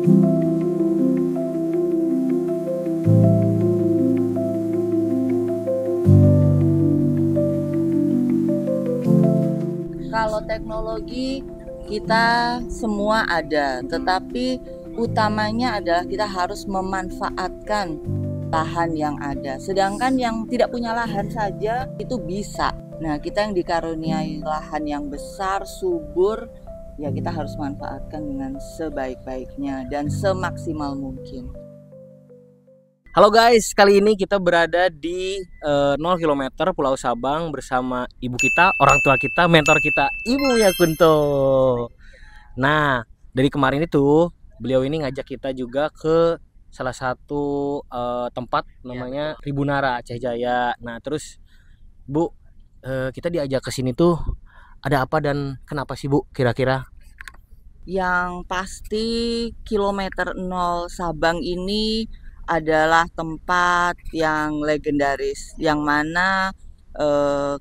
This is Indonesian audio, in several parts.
Kalau teknologi kita semua ada, tetapi utamanya adalah kita harus memanfaatkan lahan yang ada. Sedangkan yang tidak punya lahan saja itu bisa. Nah, kita yang dikaruniai lahan yang besar, subur, ya kita harus manfaatkan dengan sebaik-baiknya dan semaksimal mungkin. Halo guys, kali ini kita berada di 0 km Pulau Sabang bersama ibu kita, orang tua kita, mentor kita, Ibu Yakunto. Nah, dari kemarin itu beliau ini ngajak kita juga ke salah satu tempat namanya Tribunara Aceh Jaya. Nah, terus Bu, kita diajak ke sini tuh ada apa dan kenapa sih Bu kira-kira? Yang pasti kilometer 0 Sabang ini adalah tempat yang legendaris, yang mana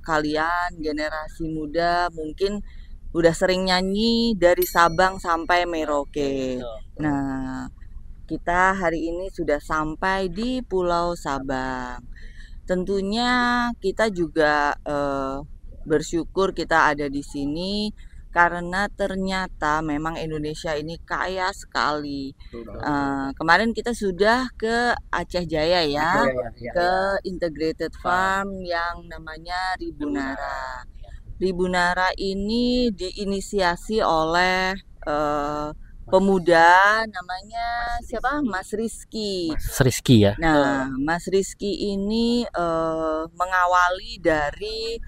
kalian generasi muda mungkin udah sering nyanyi dari Sabang sampai Merauke. Nah, kita hari ini sudah sampai di Pulau Sabang. Tentunya kita juga bersyukur kita ada di sini karena ternyata memang Indonesia ini kaya sekali. Kemarin kita sudah ke Aceh Jaya ya, ke Integrated Farm yang namanya Tribunara. Tribunara ini diinisiasi oleh pemuda namanya siapa? Mas Rizky. Mas Rizky ya. Nah, Mas Rizky ini mengawali dari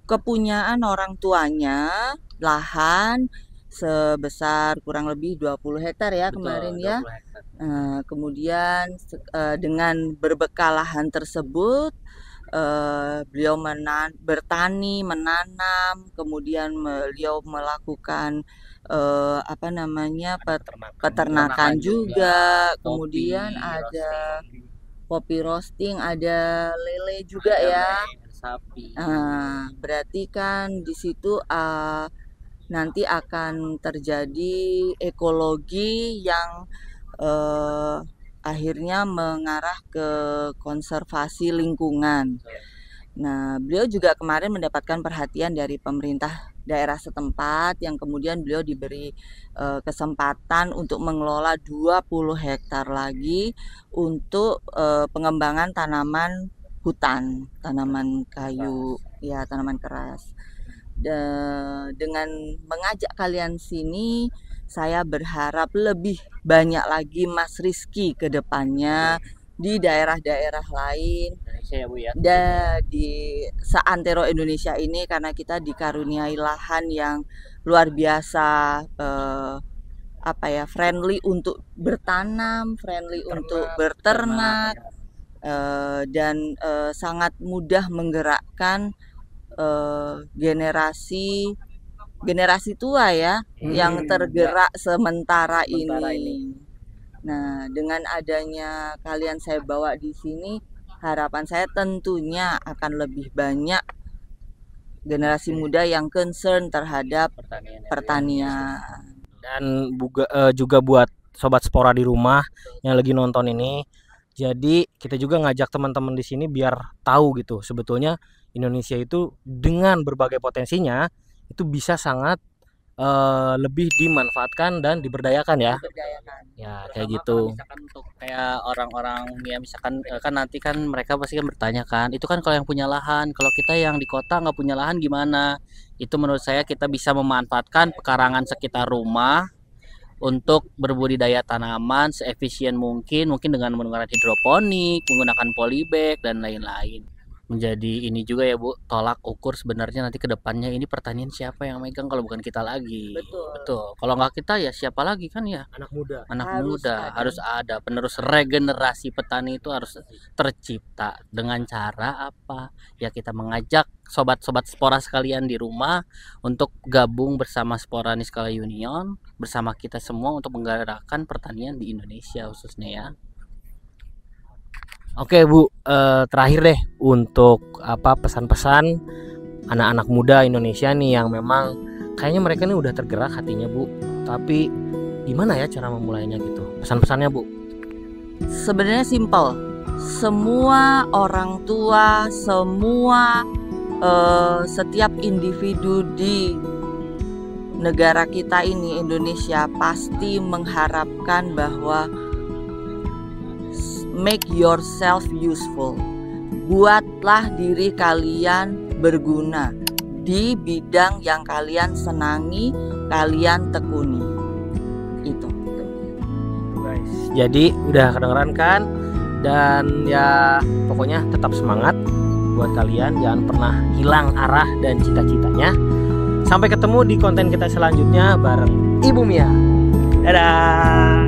kepunyaan orang tuanya lahan sebesar kurang lebih 20 hektar ya. Betul, kemarin ya. Kemudian dengan berbekal lahan tersebut beliau bertani, menanam, kemudian beliau melakukan peternakan juga, kemudian ada kopi roasting, ada lele juga ya. Sapi. Berarti kan di situ nanti akan terjadi ekologi yang akhirnya mengarah ke konservasi lingkungan. Nah, beliau juga kemarin mendapatkan perhatian dari pemerintah daerah setempat yang kemudian beliau diberi kesempatan untuk mengelola 20 hektar lagi untuk pengembangan tanaman hutan, tanaman kayu, ya tanaman keras. Dengan mengajak kalian sini, saya berharap lebih banyak lagi Mas Rizky ke depannya di daerah-daerah lain ya, Bu, ya. Dan di seantero Indonesia ini karena kita dikaruniai lahan yang luar biasa friendly untuk bertanam, friendly untuk berternak. Dan sangat mudah menggerakkan generasi tua ya yang tergerak sementara ini. Nah, dengan adanya kalian saya bawa di sini, harapan saya tentunya akan lebih banyak generasi muda yang concern terhadap pertanian. Dan juga buat sobat Spora di rumah yang lagi nonton ini. Jadi kita juga ngajak teman-teman di sini biar tahu gitu sebetulnya Indonesia itu dengan berbagai potensinya itu bisa sangat lebih dimanfaatkan dan diberdayakan ya. Ya kayak gitu. Misalkan untuk kayak orang-orang ya misalkan kan nanti kan mereka pasti kan bertanya kan itu kan kalau yang punya lahan, kalau kita yang di kota nggak punya lahan gimana? Itu menurut saya kita bisa memanfaatkan pekarangan sekitar rumah untuk berbudidaya tanaman seefisien mungkin dengan menggunakan hidroponik, menggunakan polybag dan lain-lain. Menjadi ini juga ya Bu, tolak ukur sebenarnya nanti ke depannya ini pertanian siapa yang megang kalau bukan kita lagi. Betul. Kalau nggak kita ya siapa lagi kan ya? Anak muda harus ada penerus regenerasi petani itu harus tercipta dengan cara apa? Ya kita mengajak sobat-sobat Spora sekalian di rumah untuk gabung bersama Spora Niskala Union bersama kita semua untuk menggerakkan pertanian di Indonesia khususnya ya. Oke Bu, terakhir deh untuk pesan-pesan anak-anak muda Indonesia nih yang memang kayaknya mereka nih udah tergerak hatinya Bu, tapi gimana ya cara memulainya gitu? Pesan-pesannya Bu. Sebenarnya simpel. Semua orang tua, setiap individu di negara kita ini, Indonesia, pasti mengharapkan bahwa make yourself useful. Buatlah diri kalian berguna di bidang yang kalian senangi, kalian tekuni. Itu. Guys, jadi udah kedengeran kan? Dan ya pokoknya tetap semangat buat kalian, jangan pernah hilang arah dan cita-citanya. Sampai ketemu di konten kita selanjutnya bareng Ibu Mia. Dadah.